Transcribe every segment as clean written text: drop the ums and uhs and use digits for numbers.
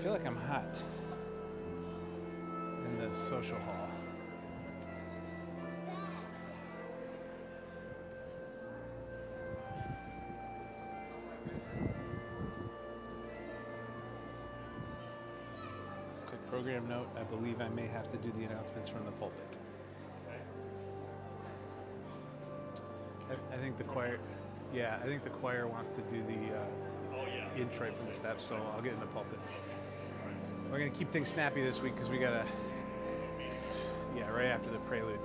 feel like I'm hot in the social hall. Quick program note, I believe I may have to do the announcements from the pulpit. I think the choir, yeah, I think the choir wants to do the intro from the steps, so I'll get in the pulpit. We're gonna keep things snappy this week because we gotta, yeah, right after the prelude.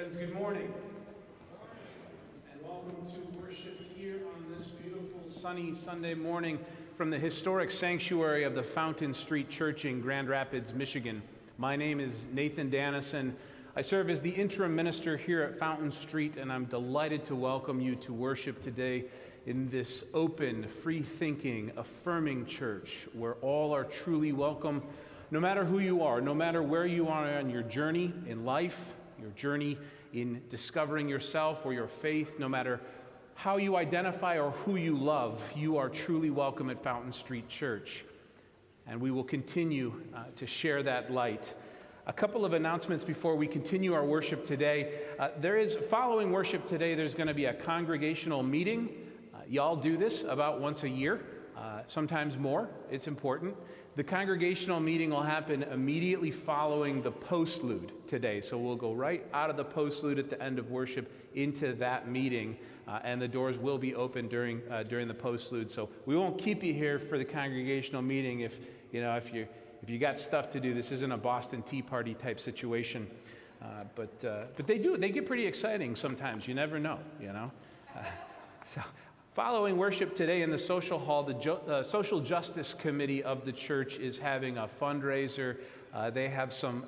Friends, good morning. And welcome to worship here on this beautiful sunny Sunday morning from the historic sanctuary of the Fountain Street Church in Grand Rapids, Michigan. My name is Nathan Dannison. I serve as the interim minister here at Fountain Street, and I'm delighted to welcome you to worship today in this open, free-thinking, affirming church where all are truly welcome, no matter who you are, no matter where you are on your journey in life, your journey in discovering yourself or your faith, no matter how you identify or who you love, you are truly welcome at Fountain Street Church. And we will continue to share that light. A couple of announcements before we continue our worship today. Following worship today, there's going to be a congregational meeting. Y'all do this about once a year, sometimes more. It's important. The congregational meeting will happen immediately following the postlude today. So we'll go right out of the postlude at the end of worship into that meeting, and the doors will be open during the postlude. So we won't keep you here for the congregational meeting if you got stuff to do. This isn't a Boston Tea Party type situation, but they get pretty exciting sometimes. You never know, So. Following worship today in the social hall, the Social Justice Committee of the church is having a fundraiser. They have some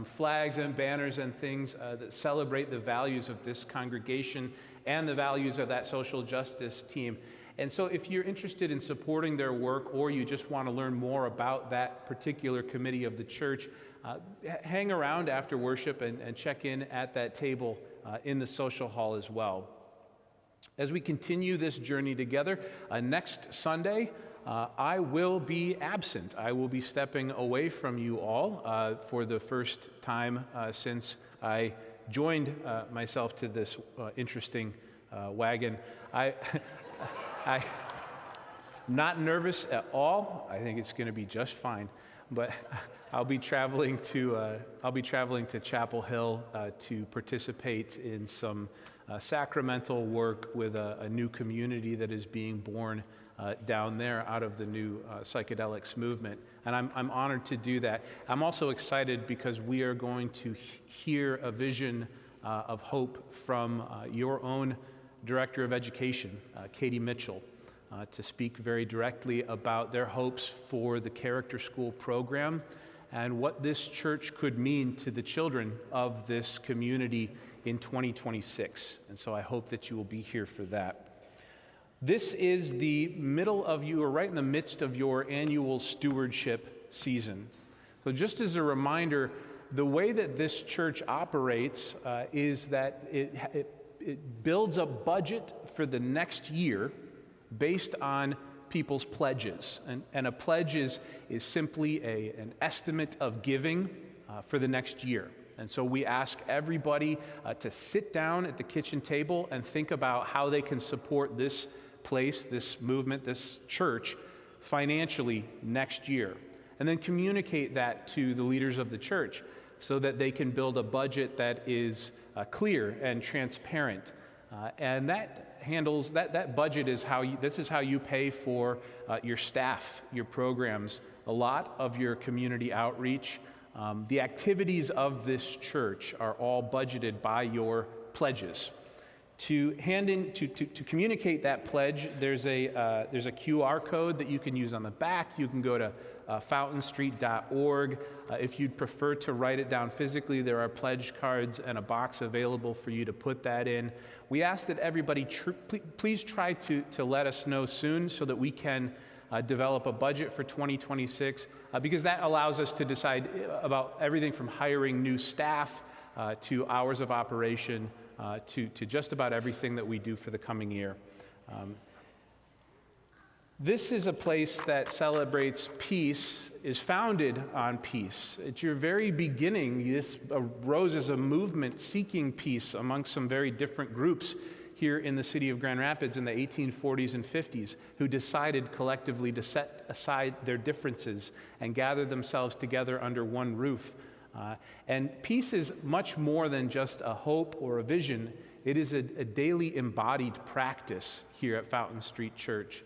flags and banners and things that celebrate the values of this congregation and the values of that social justice team. And so if you're interested in supporting their work or you just want to learn more about that particular committee of the church, hang around after worship and check in at that table in the social hall as well. As we continue this journey together, next Sunday, I will be absent. I will be stepping away from you all for the first time since I joined myself to this interesting wagon. I'm not nervous at all. I think it's going to be just fine. But I'll be traveling to Chapel Hill to participate in some sacramental work with a new community that is being born down there out of the new psychedelics movement. And I'm honored to do that. I'm also excited because we are going to hear a vision of hope from your own Director of Education, Katie Mitchell, to speak very directly about their hopes for the Character School program and what this church could mean to the children of this community in 2026. And so I hope that you will be here for that. This is the middle of you, or right in the midst of your annual stewardship season. So just as a reminder, the way that this church operates is that it builds a budget for the next year based on people's pledges. And a pledge is simply an estimate of giving for the next year. And so we ask everybody to sit down at the kitchen table and think about how they can support this place, this movement, this church financially next year. And then communicate that to the leaders of the church so that they can build a budget that is clear and transparent. And that budget is this is how you pay for your staff, your programs, a lot of your community outreach. The activities of this church are all budgeted by your pledges. To communicate that pledge, there's a QR code that you can use on the back. You can go to fountainstreet.org. If you'd prefer to write it down physically, there are pledge cards and a box available for you to put that in. We ask that everybody please try to let us know soon so that we can develop a budget for 2026, because that allows us to decide about everything from hiring new staff to hours of operation to just about everything that we do for the coming year. This is a place that celebrates peace, is founded on peace. At your very beginning, this arose as a movement seeking peace amongst some very different groups here in the city of Grand Rapids in the 1840s and 50s, who decided collectively to set aside their differences and gather themselves together under one roof. And peace is much more than just a hope or a vision. It is a daily embodied practice here at Fountain Street Church.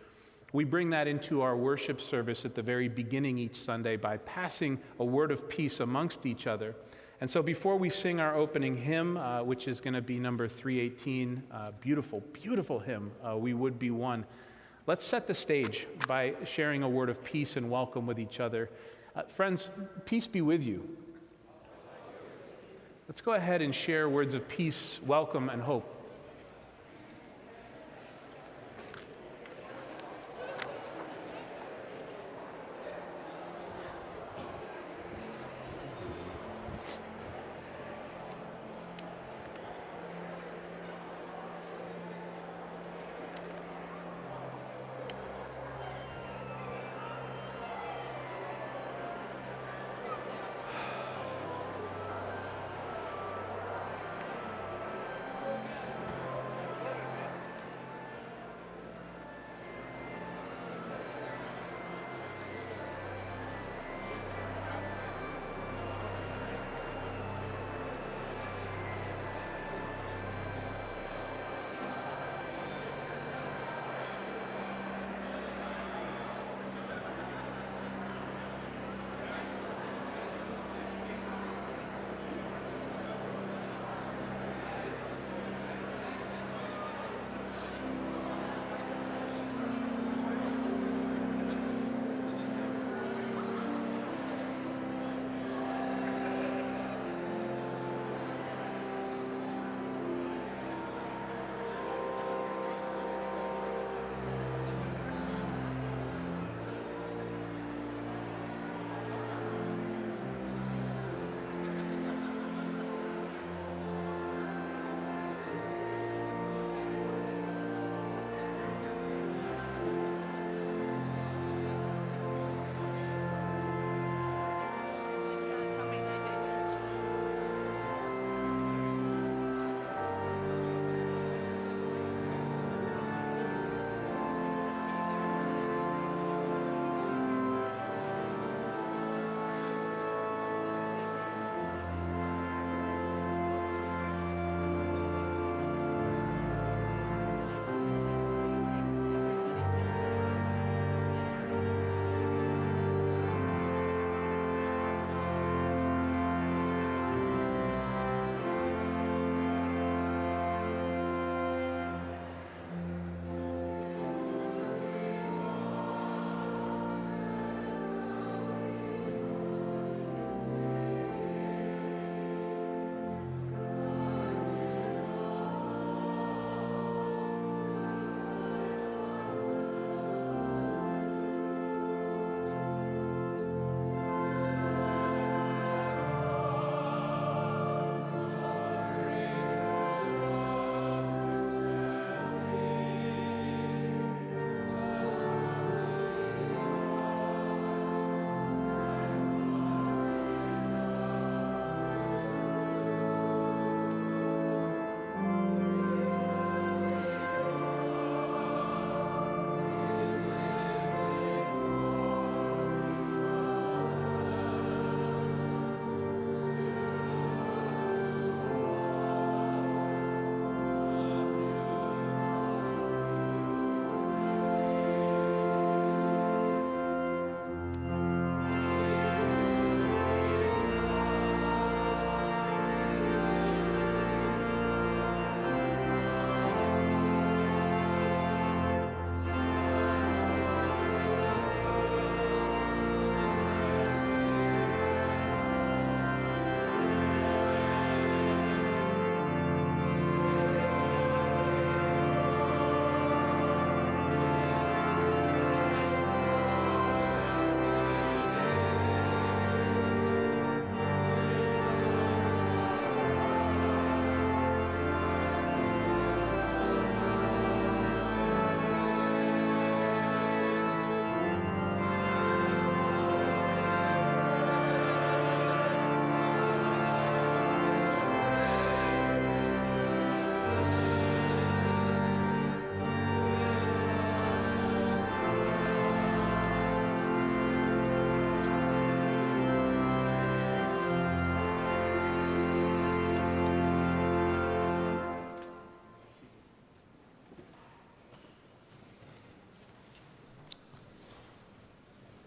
We bring that into our worship service at the very beginning each Sunday by passing a word of peace amongst each other. And so before we sing our opening hymn, which is going to be number 318, beautiful, beautiful hymn, We Would Be One, let's set the stage by sharing a word of peace and welcome with each other. Friends, peace be with you. Let's go ahead and share words of peace, welcome, and hope.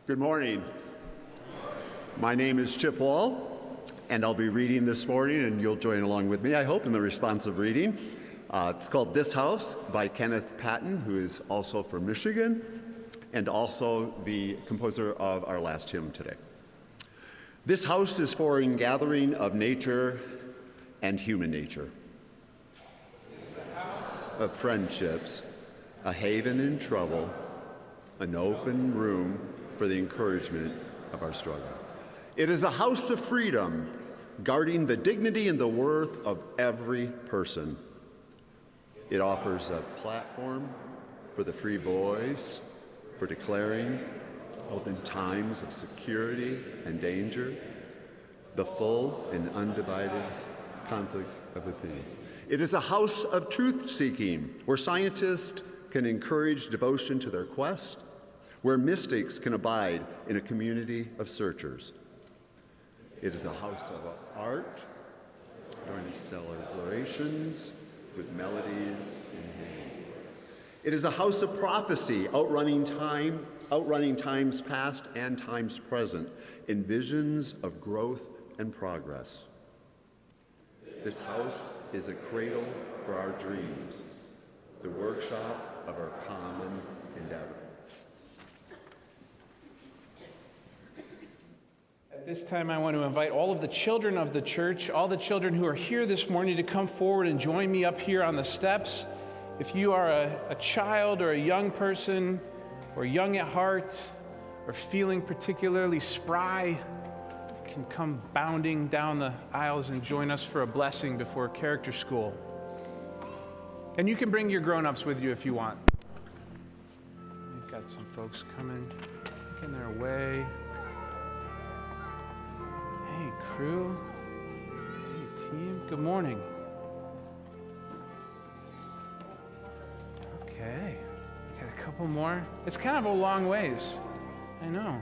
Good morning. My name is Chip Wall, And I'll be reading this morning, and you'll join along with me, I hope, in the responsive reading. It's called This House by Kenneth Patton, who is also from Michigan, and also the composer of our last hymn today. This house is for a gathering of nature and human nature, of friendships, a haven in trouble, an open room for the encouragement of our struggle. It is a house of freedom, guarding the dignity and the worth of every person. It offers a platform for the free voice, for declaring, both in times of security and danger, the full and undivided conflict of opinion. It is a house of truth-seeking, where scientists can encourage devotion to their quest, where mystics can abide in a community of searchers. It is a house of art, during celebrations with melodies in hand. It is a house of prophecy, outrunning times past and times present, in visions of growth and progress. This house is a cradle for our dreams, the workshop of our common endeavor. At this time, I want to invite all of the children of the church, all the children who are here this morning, to come forward and join me up here on the steps. If you are a child or a young person, or young at heart, or feeling particularly spry, you can come bounding down the aisles and join us for a blessing before character school. And you can bring your grown-ups with you if you want. We've got some folks coming, making their way. Hey, crew. Hey, team. Good morning. Okay. Got a couple more. It's kind of a long ways. I know.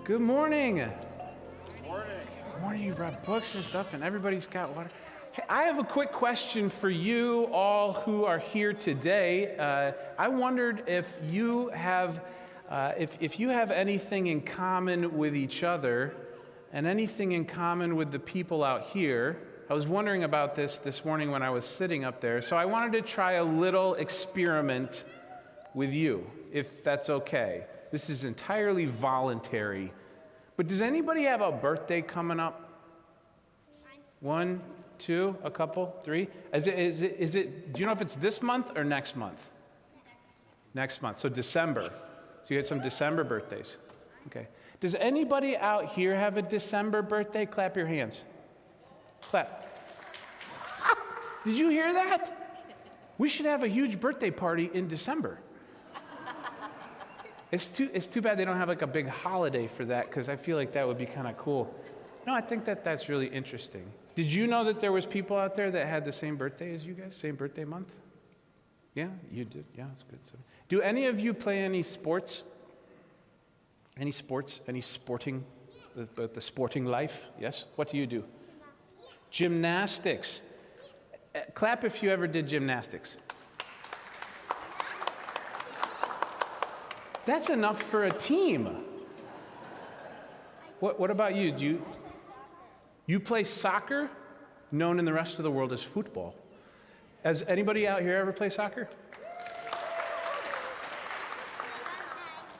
Good morning. Good morning. Good morning. You brought books and stuff, and everybody's got water. Hey, I have a quick question for you all who are here today. I wondered if you have anything in common with each other and anything in common with the people out here. I was wondering about this morning when I was sitting up there, so I wanted to try a little experiment with you, if that's okay. This is entirely voluntary. But does anybody have a birthday coming up? 1, 2, a couple, 3? Is it? Do you know if it's this month or next month? Next month. So December. So you had some December birthdays. Okay. Does anybody out here have a December birthday? Clap your hands. Clap. Did you hear that? We should have a huge birthday party in December. It's too bad they don't have like a big holiday for that, because I feel like that would be kind of cool. No, I think that's really interesting. Did you know that there was people out there that had the same birthday as you guys? Same birthday month? Yeah, you did. Yeah, that's good. So, do any of you play any sports? Any sports? Any sporting? The sporting life? Yes? What do you do? Gymnastics. Clap if you ever did gymnastics. That's enough for a team. What about you? Do you play soccer, known in the rest of the world as football? Has anybody out here ever play soccer?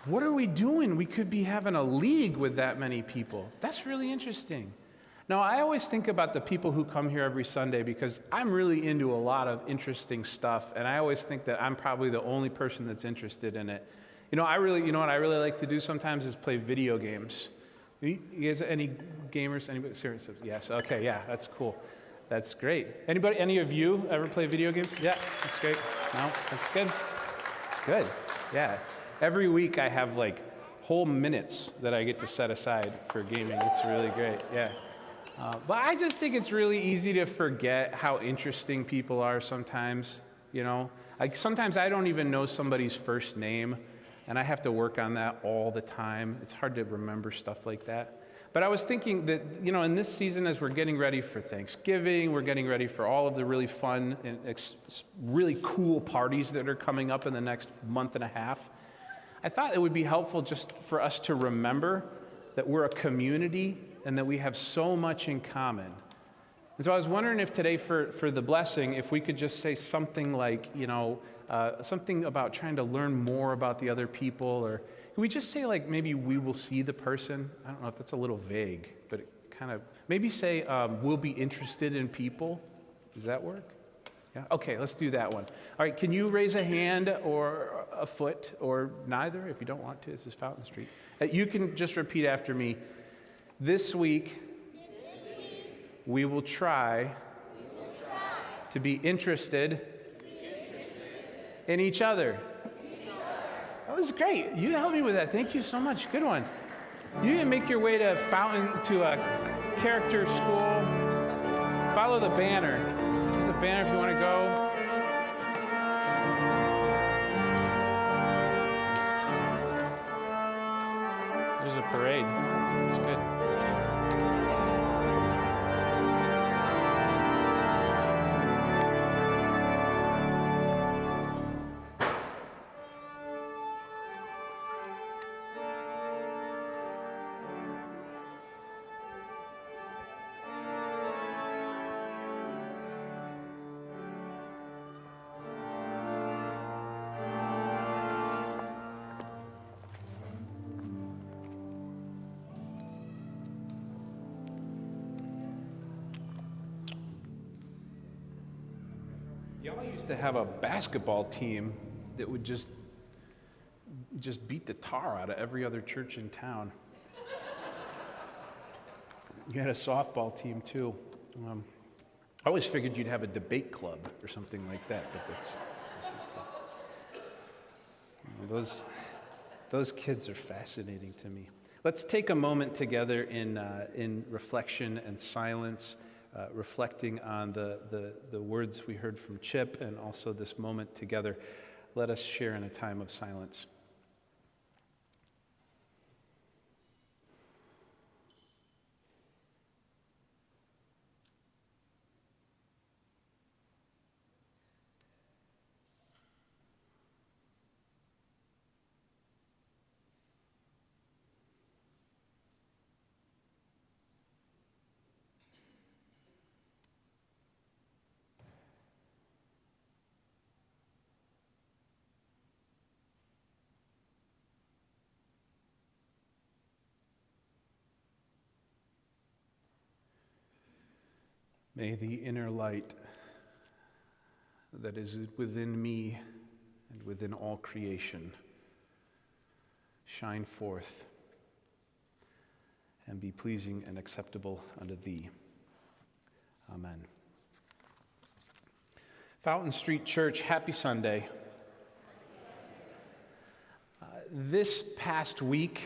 What are we doing? We could be having a league with that many people. That's really interesting. Now, I always think about the people who come here every Sunday, because I'm really into a lot of interesting stuff, and I always think that I'm probably the only person that's interested in it. You know what I really like to do sometimes is play video games. You guys, any gamers? Anybody? Seriously? Yes. Okay. Yeah. That's cool. That's great. Any of you ever play video games? Yeah. That's great. No. That's good. Good. Yeah. Every week I have like whole minutes that I get to set aside for gaming. It's really great. Yeah. But I just think it's really easy to forget how interesting people are sometimes. You know, like sometimes I don't even know somebody's first name. And I have to work on that all the time. It's hard to remember stuff like that. But I was thinking that, you know, in this season, as we're getting ready for Thanksgiving, we're getting ready for all of the really fun and really cool parties that are coming up in the next month and a half, I thought it would be helpful just for us to remember that we're a community and that we have so much in common. And so I was wondering if today for the blessing, if we could just say something like, something about trying to learn more about the other people, or can we just say like maybe we will see the person? I don't know if that's a little vague, but it kind of, maybe say we'll be interested in people. Does that work? Yeah? Okay, let's do that one. All right, can you raise a hand or a foot or neither if you don't want to? This is Fountain Street. You can just repeat after me. This week, we will try to be interested in each other. That was great. You helped me with that. Thank you so much. Good one. You can make your way to a character school. Follow the banner. There's a banner if you want to go. There's a parade. It's good. Y'all used to have a basketball team that would just beat the tar out of every other church in town. You had a softball team too. I always figured you'd have a debate club or something like that, but this is good. Those kids are fascinating to me. Let's take a moment together in reflection and silence. Reflecting on the words we heard from Chip and also this moment together. Let us share in a time of silence. May the inner light that is within me and within all creation shine forth and be pleasing and acceptable unto thee. Amen. Fountain Street Church, happy Sunday. This past week,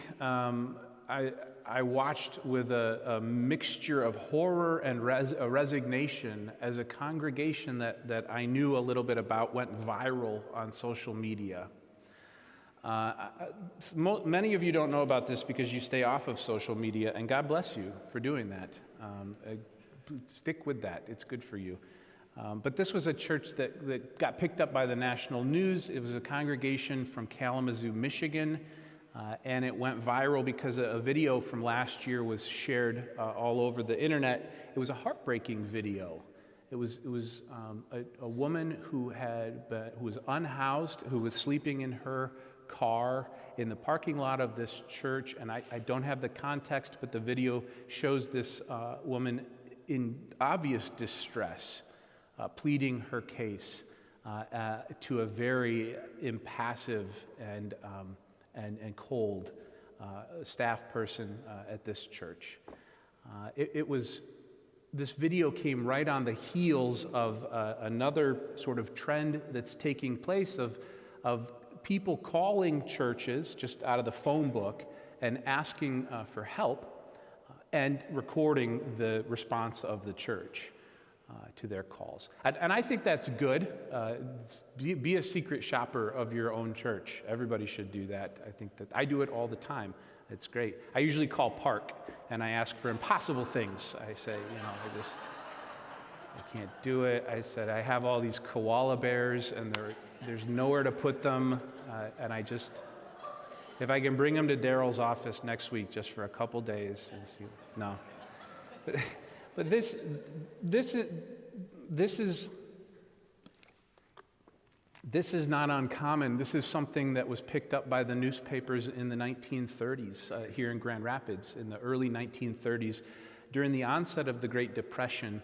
I watched with a mixture of horror and resignation as a congregation that I knew a little bit about went viral on social media. Many of you don't know about this because you stay off of social media, and God bless you for doing that. Stick with that. It's good for you. But this was a church that got picked up by the national news. It was a congregation from Kalamazoo, Michigan. And it went viral because a video from last year was shared all over the internet. It was a heartbreaking video. It was a woman who was unhoused, who was sleeping in her car in the parking lot of this church. And I don't have the context, but the video shows this woman in obvious distress, pleading her case to a very impassive and cold staff person at this church. This video came right on the heels of another sort of trend that's taking place of people calling churches just out of the phone book and asking for help and recording the response of the church to their calls. And I think that's good. Be a secret shopper of your own church. Everybody should do that. I think that I do it all the time. It's great. I usually call Park and I ask for impossible things. I say, I can't do it. I said, I have all these koala bears and there's nowhere to put them. And I just If I can bring him to Daryl's office next week just for a couple days and see. No. But this is not uncommon. This is something that was picked up by the newspapers in the 1930s here in Grand Rapids. In the early 1930s, during the onset of the Great Depression,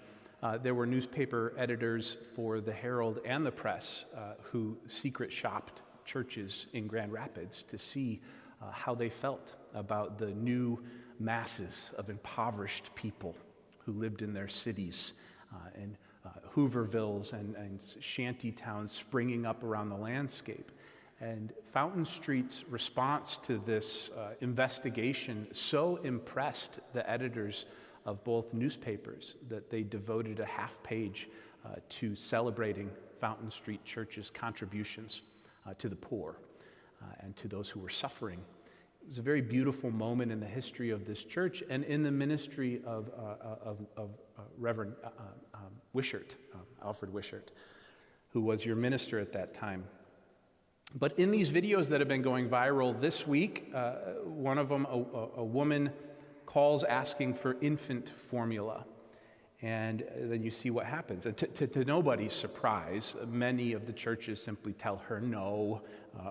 there were newspaper editors for the Herald and the Press who secret shopped churches in Grand Rapids to see how they felt about the new masses of impoverished people who lived in their cities and Hoovervilles and shanty towns springing up around the landscape. And Fountain Street's response to this investigation so impressed the editors of both newspapers that they devoted a half page to celebrating Fountain Street Church's contributions to the poor and to those who were suffering. It was a very beautiful moment in the history of this church and in the ministry of Reverend Wishart, Alfred Wishart, who was your minister at that time. But in these videos that have been going viral this week, one of them, a woman calls asking for infant formula. And then you see what happens. And to nobody's surprise, many of the churches simply tell her no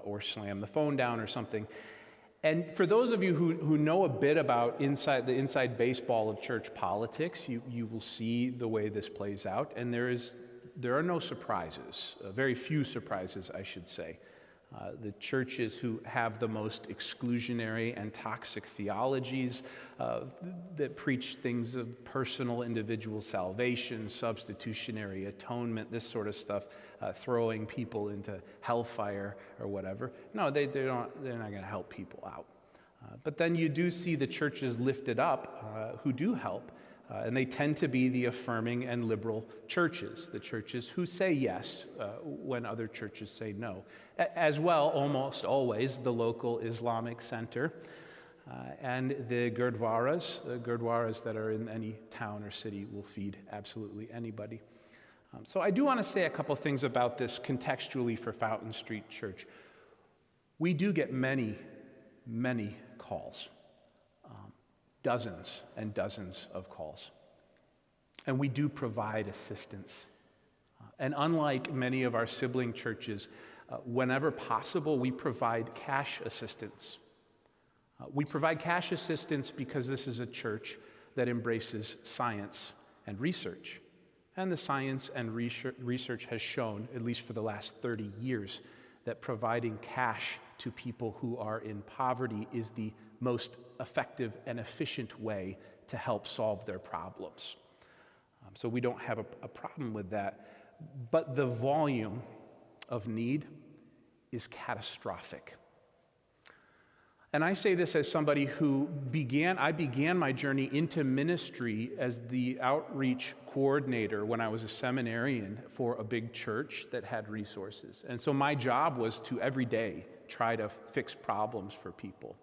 or slam the phone down or something. And for those of you who know a bit about the inside baseball of church politics, you will see the way this plays out. And there are no surprises, very few surprises, I should say. The churches who have the most exclusionary and toxic theologies that preach things of personal individual salvation, substitutionary atonement, this sort of stuff, throwing people into hellfire or whatever. No, they're not going to help people out. But then you do see the churches lifted up who do help. And they tend to be the affirming and liberal churches, the churches who say yes when other churches say no. As well, almost always, the local Islamic center and the gurdwaras that are in any town or city will feed absolutely anybody. So I do want to say a couple things about this contextually for Fountain Street Church. We do get many, many calls. Dozens and dozens of calls. And we do provide assistance. And unlike many of our sibling churches, whenever possible, we provide cash assistance. We provide cash assistance because this is a church that embraces science and research. And the science and research has shown, at least for the last 30 years, that providing cash to people who are in poverty is the most effective and efficient way to help solve their problems. So we don't have a problem with that. But the volume of need is catastrophic. And I say this as somebody who began my journey into ministry as the outreach coordinator when I was a seminarian for a big church that had resources. And so my job was to every day try to fix problems for people.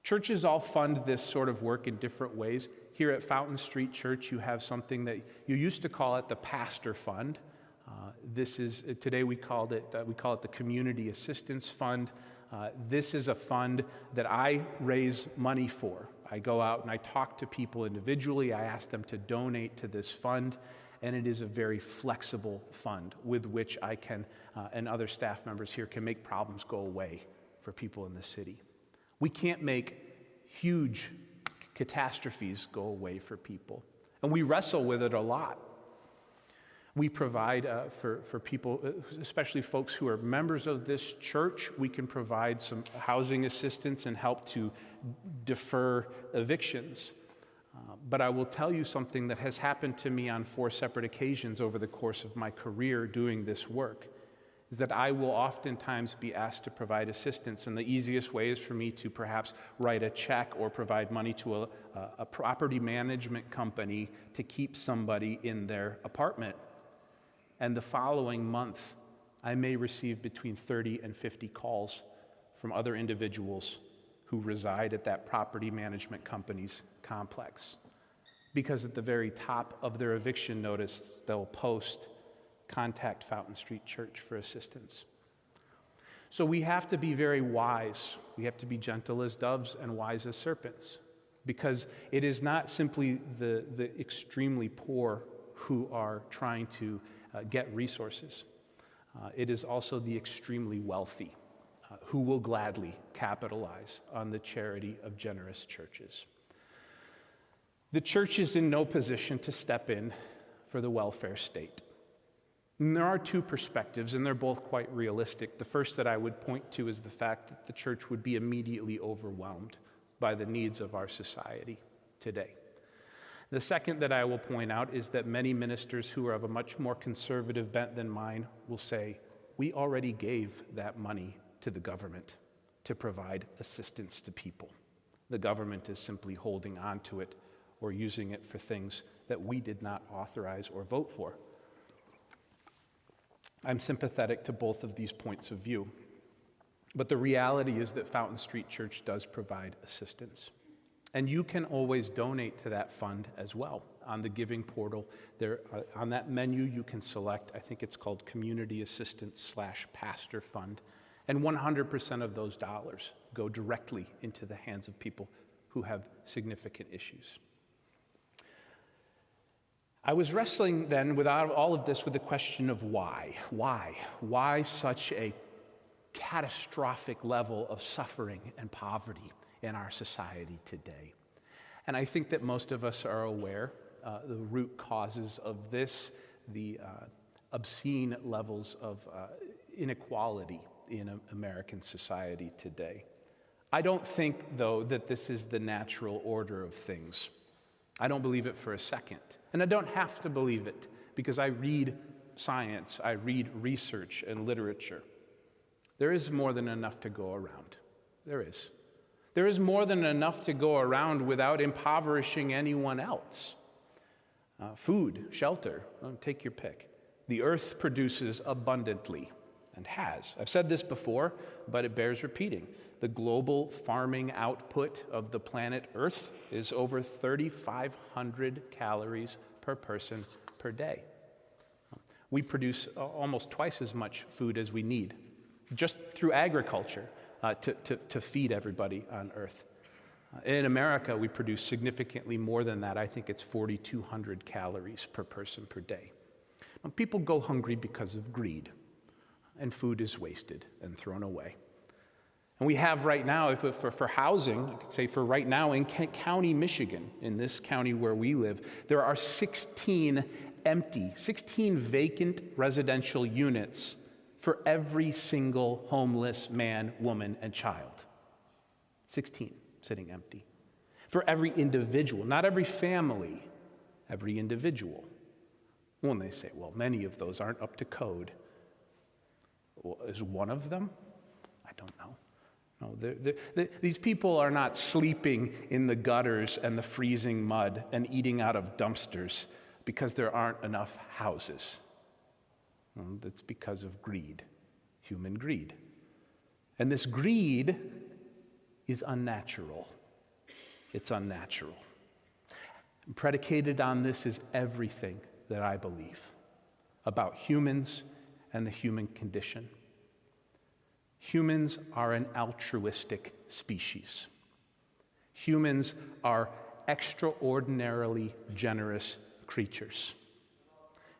Churches all fund this sort of work in different ways. Here at Fountain Street Church, you have something that you used to call it the Pastor Fund. Today we call it the Community Assistance Fund. This is a fund that I raise money for. I go out and I talk to people individually. I ask them to donate to this fund, and it is a very flexible fund with which I can, and other staff members here can make problems go away for people in the city. We can't make huge catastrophes go away for people, and we wrestle with it a lot. We provide for people, especially folks who are members of this church, we can provide some housing assistance and help to defer evictions. But I will tell you something that has happened to me on 4 separate occasions over the course of my career doing this work, is that I will oftentimes be asked to provide assistance, and the easiest way is for me to perhaps write a check or provide money to a property management company to keep somebody in their apartment. And the following month, I may receive between 30 and 50 calls from other individuals who reside at that property management company's complex. Because at the very top of their eviction notice, they'll post, "Contact Fountain Street Church for assistance." So we have to be very wise. We have to be gentle as doves and wise as serpents, because it is not simply the extremely poor who are trying to get resources. It is also the extremely wealthy who will gladly capitalize on the charity of generous churches. The church is in no position to step in for the welfare state. And there are two perspectives, and they're both quite realistic. The first that I would point to is the fact that the church would be immediately overwhelmed by the needs of our society today. The second that I will point out is that many ministers who are of a much more conservative bent than mine will say, we already gave that money to the government to provide assistance to people. The government is simply holding on to it or using it for things that we did not authorize or vote for. I'm sympathetic to both of these points of view, but the reality is that Fountain Street Church does provide assistance. And you can always donate to that fund as well. On the giving portal, there, on that menu, you can select, I think it's called Community Assistance / Pastor Fund, and 100% of those dollars go directly into the hands of people who have significant issues. I was wrestling then with all of this with the question of why. Why such a catastrophic level of suffering and poverty in our society today? And I think that most of us are aware the root causes of this, the obscene levels of inequality in American society today. I don't think, though, that this is the natural order of things. I don't believe it for a second. And I don't have to believe it, because I read science, I read research and literature. There is more than enough to go around. There is. There is more than enough to go around without impoverishing anyone else. Food, shelter, take your pick. The earth produces abundantly, and has. I've said this before, but it bears repeating. The global farming output of the planet Earth is over 3,500 calories per person per day. We produce almost twice as much food as we need, just through agriculture, to feed everybody on Earth. In America, we produce significantly more than that. I think it's 4,200 calories per person per day. Now, people go hungry because of greed, and food is wasted and thrown away. And we have right now, for housing, I could say for right now in Kent County, Michigan, in this county where we live, there are 16 vacant residential units for every single homeless man, woman, and child. 16 sitting empty. For every individual, not every family, every individual. When they say, well, many of those aren't up to code. Well, is one of them? I don't know. No, these people are not sleeping in the gutters and the freezing mud and eating out of dumpsters because there aren't enough houses. Well, that's because of greed, human greed. And this greed is unnatural. It's unnatural. And predicated on this is everything that I believe about humans and the human condition. Humans are an altruistic species. Humans are extraordinarily generous creatures.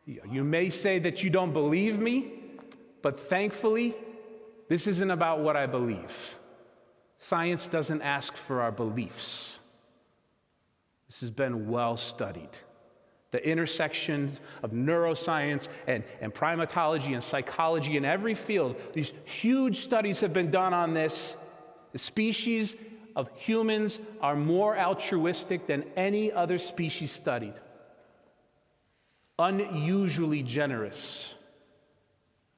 You may say that you don't believe me, but thankfully, this isn't about what I believe. Science doesn't ask for our beliefs. This has been well studied. The intersection of neuroscience and primatology and psychology in every field, these huge studies have been done on this. The species of humans are more altruistic than any other species studied. Unusually generous.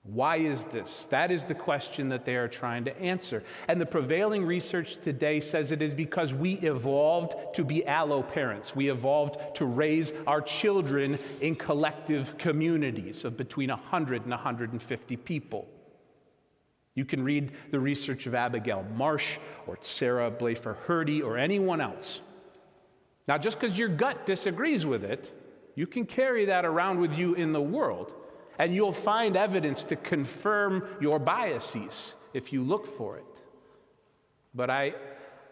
Why is this? That is the question that they are trying to answer. And the prevailing research today says it is because we evolved to be alloparents. We evolved to raise our children in collective communities of between 100 and 150 people. You can read the research of Abigail Marsh or Sarah Blafer-Hurdy or anyone else. Now, just because your gut disagrees with it, you can carry that around with you in the world. And you'll find evidence to confirm your biases. if you look for it. But I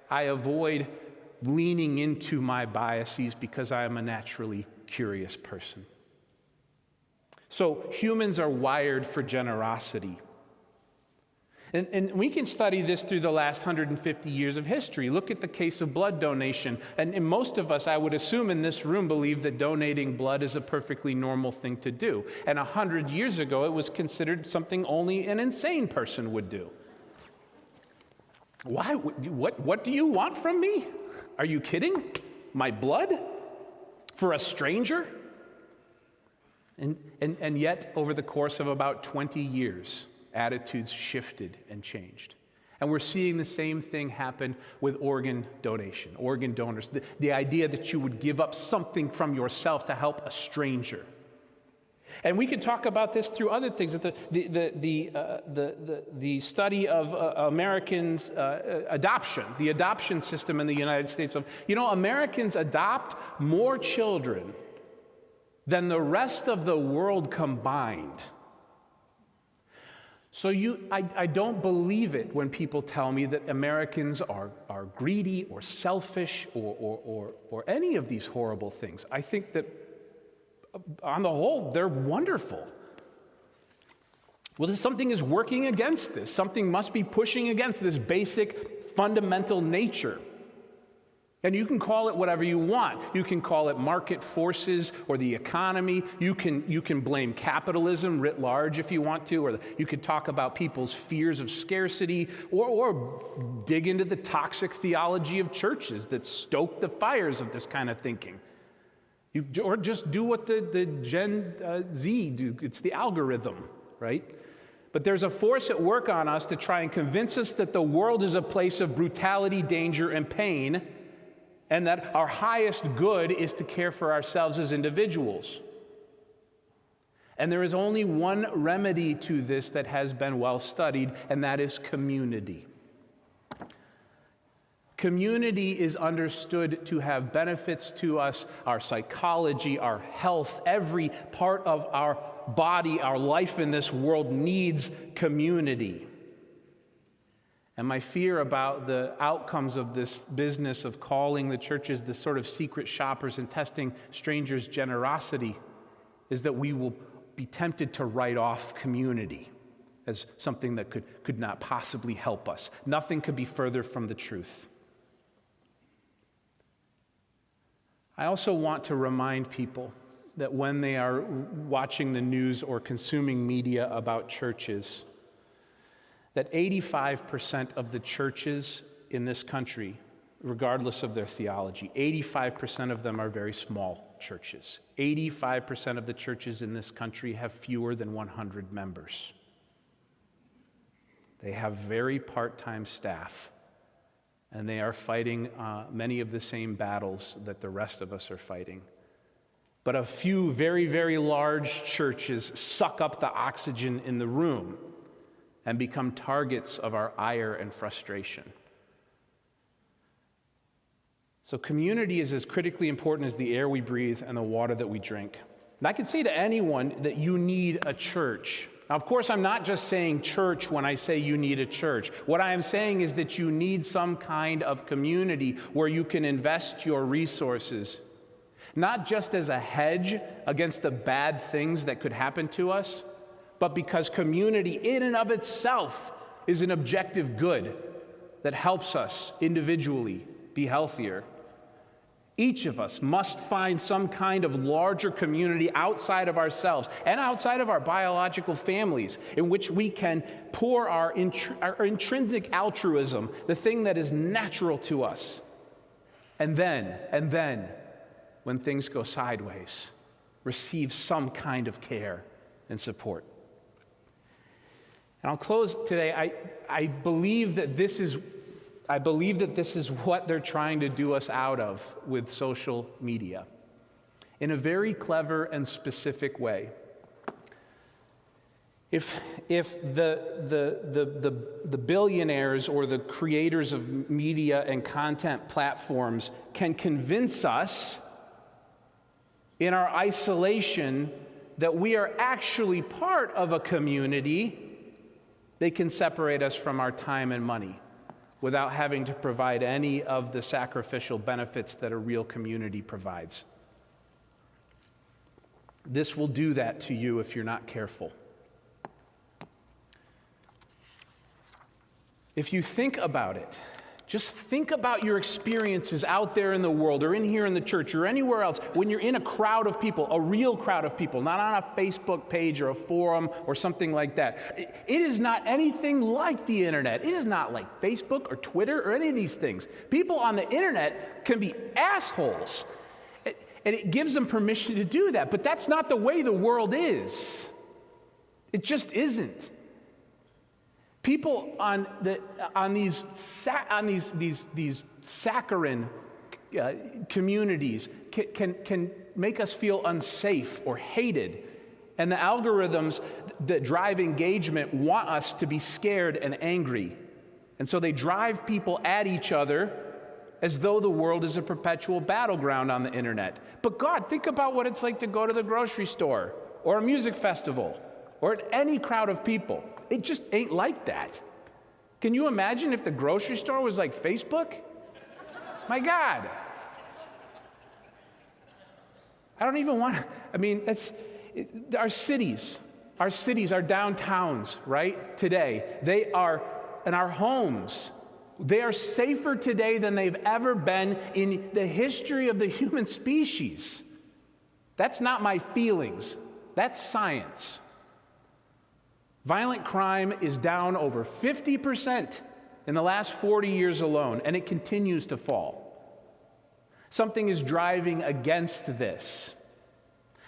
avoid leaning into my biases because I am a naturally curious person. So humans are wired for generosity. And we can study this through the last 150 years of history. Look at the case of blood donation. And most of us, I would assume in this room, believe that donating blood is a perfectly normal thing to do. And 100 years ago, it was considered something only an insane person would do. Why? What do you want from me? Are you kidding? My blood? For a stranger? And yet, over the course of about 20 years, attitudes shifted and changed. And we're seeing the same thing happen with organ donation, organ donors. The idea that you would give up something from yourself to help a stranger. And we could talk about this through other things. That the study of Americans' adoption, the adoption system in the United States. Americans adopt more children than the rest of the world combined. So I don't believe it when people tell me that Americans are greedy or selfish or any of these horrible things. I think that on the whole, they're wonderful. Well, something is working against this. Something must be pushing against this basic fundamental nature. And you can call it whatever you want. You can call it market forces or the economy. You can blame capitalism writ large if you want to, or you could talk about people's fears of scarcity, or dig into the toxic theology of churches that stoke the fires of this kind of thinking. Or just do what the Gen Z do. It's the algorithm, right? But there's a force at work on us to try and convince us that the world is a place of brutality, danger, and pain, and that our highest good is to care for ourselves as individuals. And there is only one remedy to this that has been well studied, and that is community. Community is understood to have benefits to us, our psychology, our health, every part of our body, our life in this world needs community. And my fear about the outcomes of this business of calling the churches the sort of secret shoppers and testing strangers' generosity is that we will be tempted to write off community as something that could not possibly help us. Nothing could be further from the truth. I also want to remind people that when they are watching the news or consuming media about churches, that 85% of the churches in this country, regardless of their theology, 85% of them are very small churches. 85% of the churches in this country have fewer than 100 members. They have very part-time staff, and they are fighting many of the same battles that the rest of us are fighting. But a few very, very large churches suck up the oxygen in the room and become targets of our ire and frustration. So community is as critically important as the air we breathe and the water that we drink. And I can say to anyone that you need a church. Now, of course, I'm not just saying church when I say you need a church. What I am saying is that you need some kind of community where you can invest your resources, not just as a hedge against the bad things that could happen to us, but because community in and of itself is an objective good that helps us individually be healthier. Each of us must find some kind of larger community outside of ourselves and outside of our biological families in which we can pour our intrinsic altruism, the thing that is natural to us. And then, when things go sideways, receive some kind of care and support. And I'll close today. I believe that this is what they're trying to do us out of with social media in a very clever and specific way. If the billionaires or the creators of media and content platforms can convince us in our isolation that we are actually part of a community, They can separate us from our time and money without having to provide any of the sacrificial benefits that a real community provides. This will do that to you if you're not careful. If you think about it, just think about your experiences out there in the world or in here in the church or anywhere else when you're in a crowd of people, a real crowd of people, not on a Facebook page or a forum or something like that. It is not anything like the internet. It is not like Facebook or Twitter or any of these things. People on the internet can be assholes, and it gives them permission to do that, but that's not the way the world is. It just isn't. People on these saccharine communities can make us feel unsafe or hated, and the algorithms that drive engagement want us to be scared and angry, and so they drive people at each other as though the world is a perpetual battleground on the internet. But God, think about what it's like to go to the grocery store or a music festival or at any crowd of people. It just ain't like that. Can you imagine if the grocery store was like Facebook? My God. I don't even want to, our cities, our downtowns, right, today, they are, and our homes, they are safer today than they've ever been in the history of the human species. That's not my feelings. That's science. Violent crime is down over 50% in the last 40 years alone, and it continues to fall. Something is driving against this,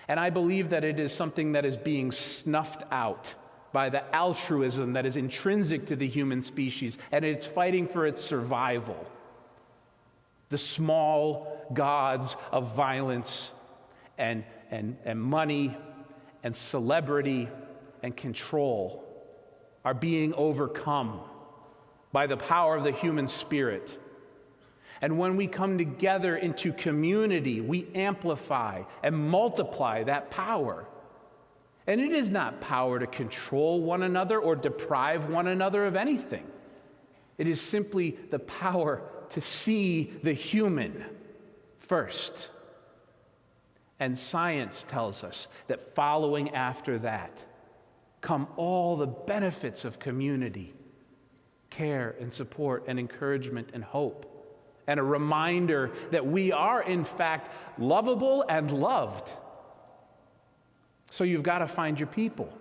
and I believe that it is something that is being snuffed out by the altruism that is intrinsic to the human species, and it's fighting for its survival. The small gods of violence and money and celebrity and control are being overcome by the power of the human spirit. And when we come together into community, we amplify and multiply that power. And it is not power to control one another or deprive one another of anything. It is simply the power to see the human first. And science tells us that following after that come all the benefits of community, care and support and encouragement and hope, and a reminder that we are, in fact, lovable and loved. So you've got to find your people.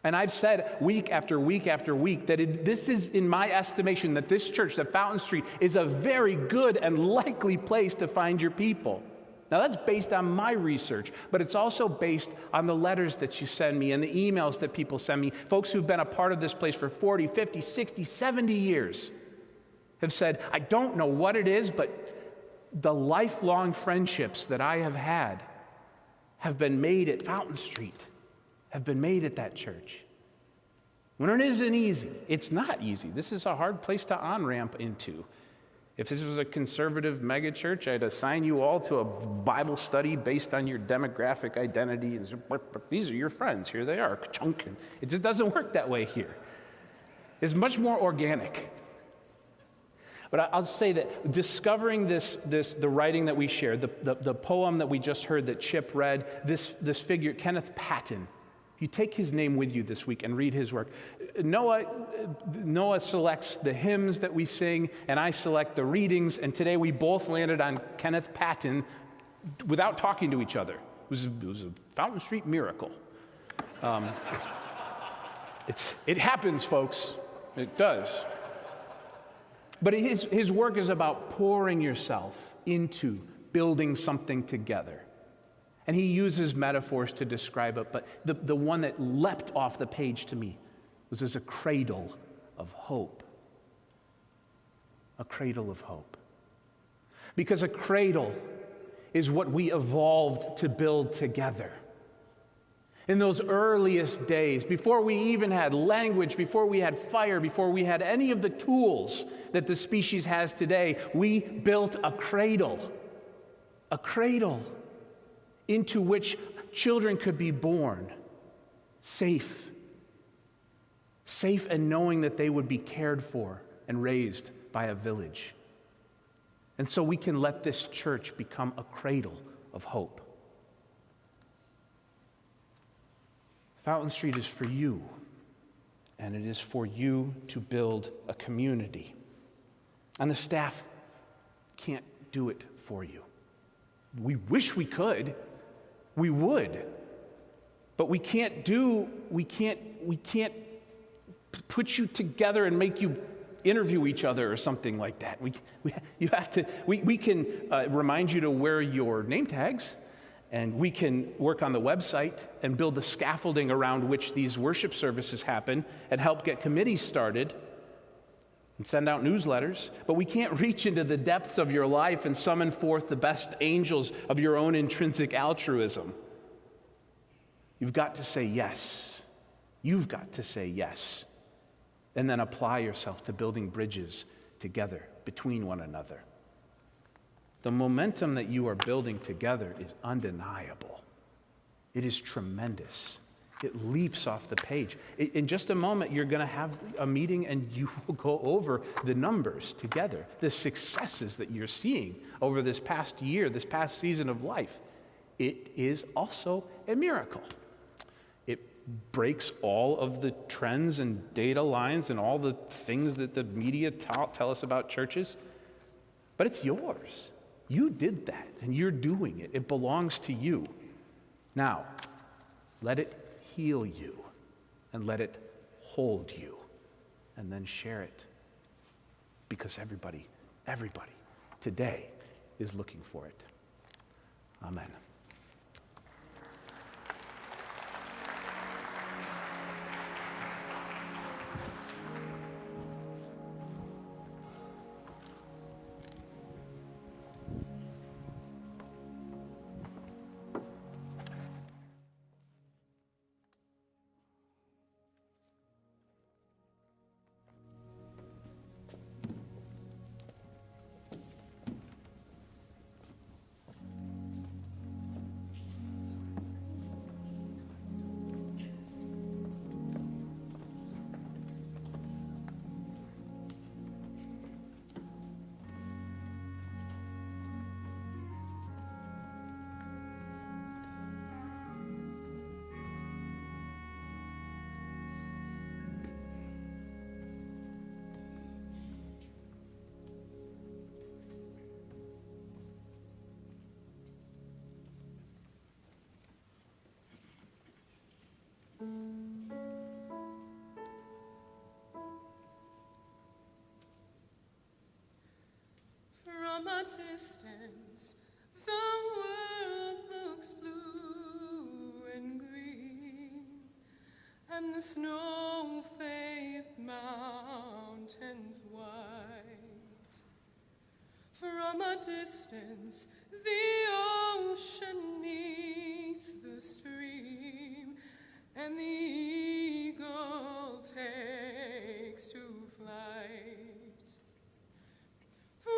And I've said week after week after week that this is, in my estimation, that this church, that Fountain Street, is a very good and likely place to find your people. Now, that's based on my research, but it's also based on the letters that you send me and the emails that people send me. Folks who've been a part of this place for 40, 50, 60, 70 years have said, I don't know what it is, but the lifelong friendships that I have been made at Fountain Street, have been made at that church. When it isn't easy, it's not easy. This is a hard place to on-ramp into. If this was a conservative megachurch, I'd assign you all to a Bible study based on your demographic identity. These are your friends. Here they are. It just doesn't work that way here. It's much more organic. But I'll say that discovering the writing that we shared, the poem that we just heard that Chip read, this figure, Kenneth Patton, you take his name with you this week and read his work. Noah selects the hymns that we sing, and I select the readings, and today we both landed on Kenneth Patton without talking to each other. It was a Fountain Street miracle. It happens, folks. It does. But his work is about pouring yourself into building something together. And he uses metaphors to describe it, but the one that leapt off the page to me was as a cradle of hope. A cradle of hope. Because a cradle is what we evolved to build together. In those earliest days, before we even had language, before we had fire, before we had any of the tools that the species has today, we built a cradle into which children could be born, safe safe and knowing that they would be cared for and raised by a village. And so we can let this church become a cradle of hope. Fountain Street is for you, and it is for you to build a community. And the staff can't do it for you. We wish we could. We would. But we can't put you together and make you interview each other or something like that. We can remind you to wear your name tags, and we can work on the website and build the scaffolding around which these worship services happen and help get committees started and send out newsletters. But we can't reach into the depths of your life and summon forth the best angels of your own intrinsic altruism. You've got to say yes. You've got to say yes. And then apply yourself to building bridges together between one another. The momentum that you are building together is undeniable. It is tremendous. It leaps off the page. In just a moment, you're going to have a meeting and you will go over the numbers together, the successes that you're seeing over this past year, this past season of life. It is also a miracle. It breaks all of the trends and data lines and all the things that the media tell us about churches, but it's yours. You did that, and you're doing it. It belongs to you. Now, let it heal you, and let it hold you, and then share it. Because everybody today is looking for it. Amen. From a distance, the world looks blue and green, and the snow-bathed mountains white. From a distance, the ocean meets the stream, and the eagle takes to flight. From a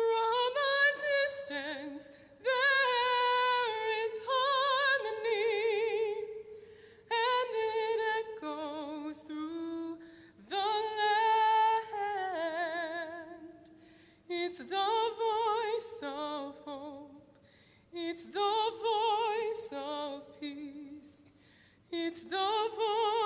distance, there is harmony, and it echoes through the land. It's the voice of hope, it's the voice of peace, it's the voice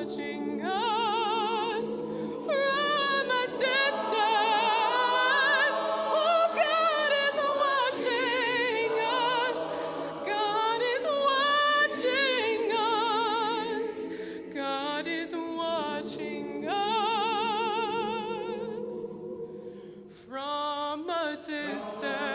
watching us from a distance. Oh, God is watching us. God is watching us. God is watching us from a distance.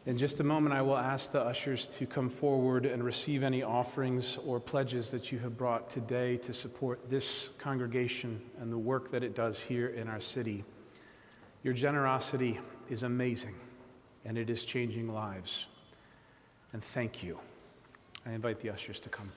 In just a moment, I will ask the ushers to come forward and receive any offerings or pledges that you have brought today to support this congregation and the work that it does here in our city. Your generosity is amazing, and it is changing lives. And thank you. I invite the ushers to come.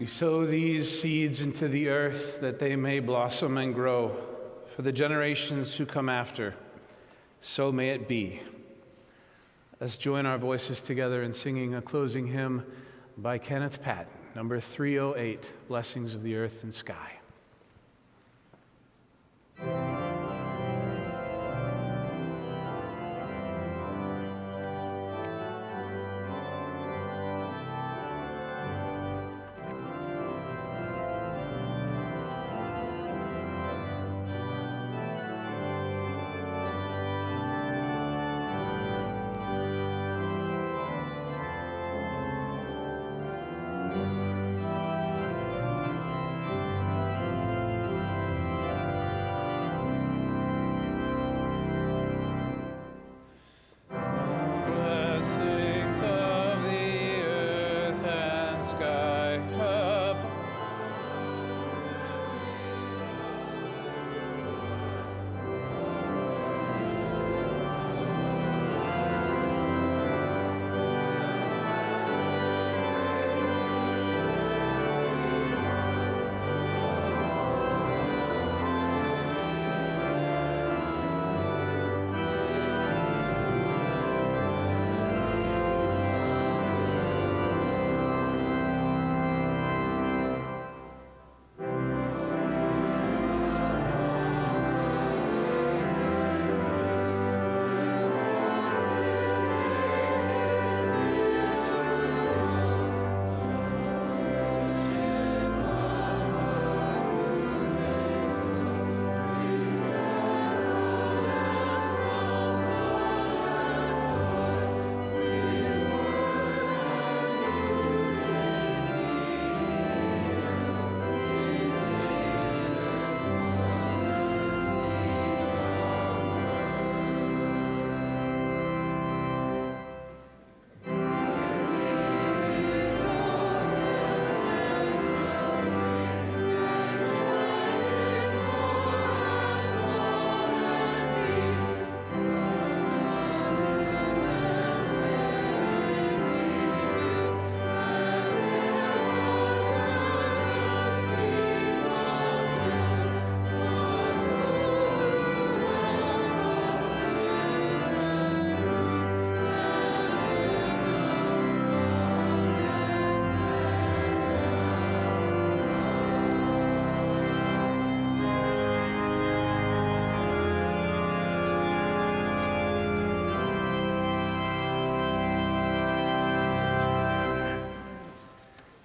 We sow these seeds into the earth that they may blossom and grow for the generations who come after. So may it be. Let's join our voices together in singing a closing hymn by Kenneth Patton, number 308, Blessings of the Earth and Sky.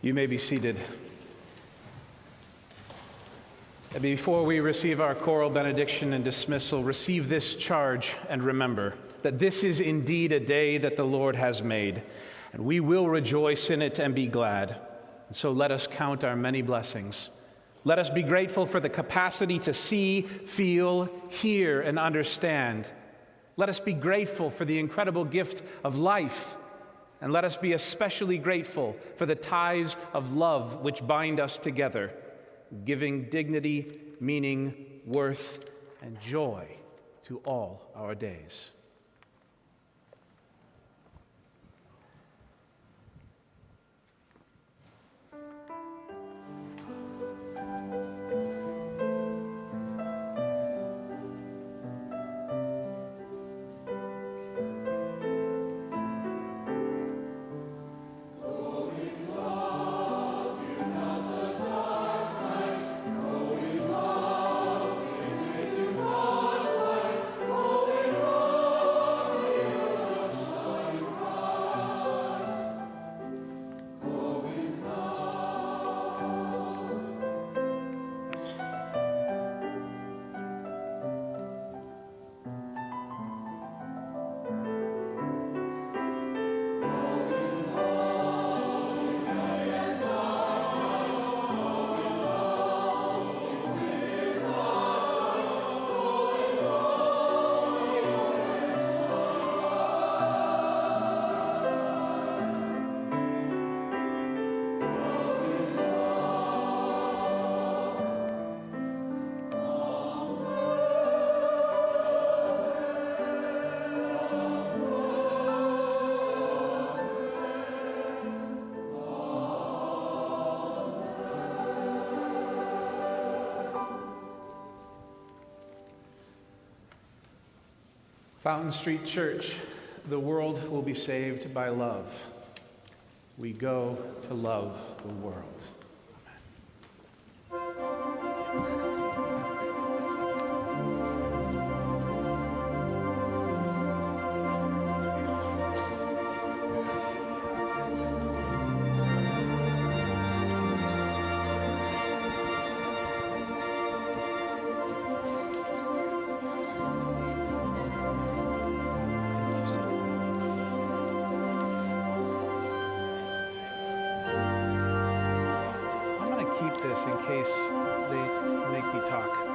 You may be seated. And before we receive our choral benediction and dismissal, receive this charge and remember that this is indeed a day that the Lord has made, and we will rejoice in it and be glad. And so let us count our many blessings. Let us be grateful for the capacity to see, feel, hear, and understand. Let us be grateful for the incredible gift of life. And let us be especially grateful for the ties of love which bind us together, giving dignity, meaning, worth, and joy to all our days. Oh, Fountain Street Church, the world will be saved by love. We go to love the world. Keep this in case they make me talk.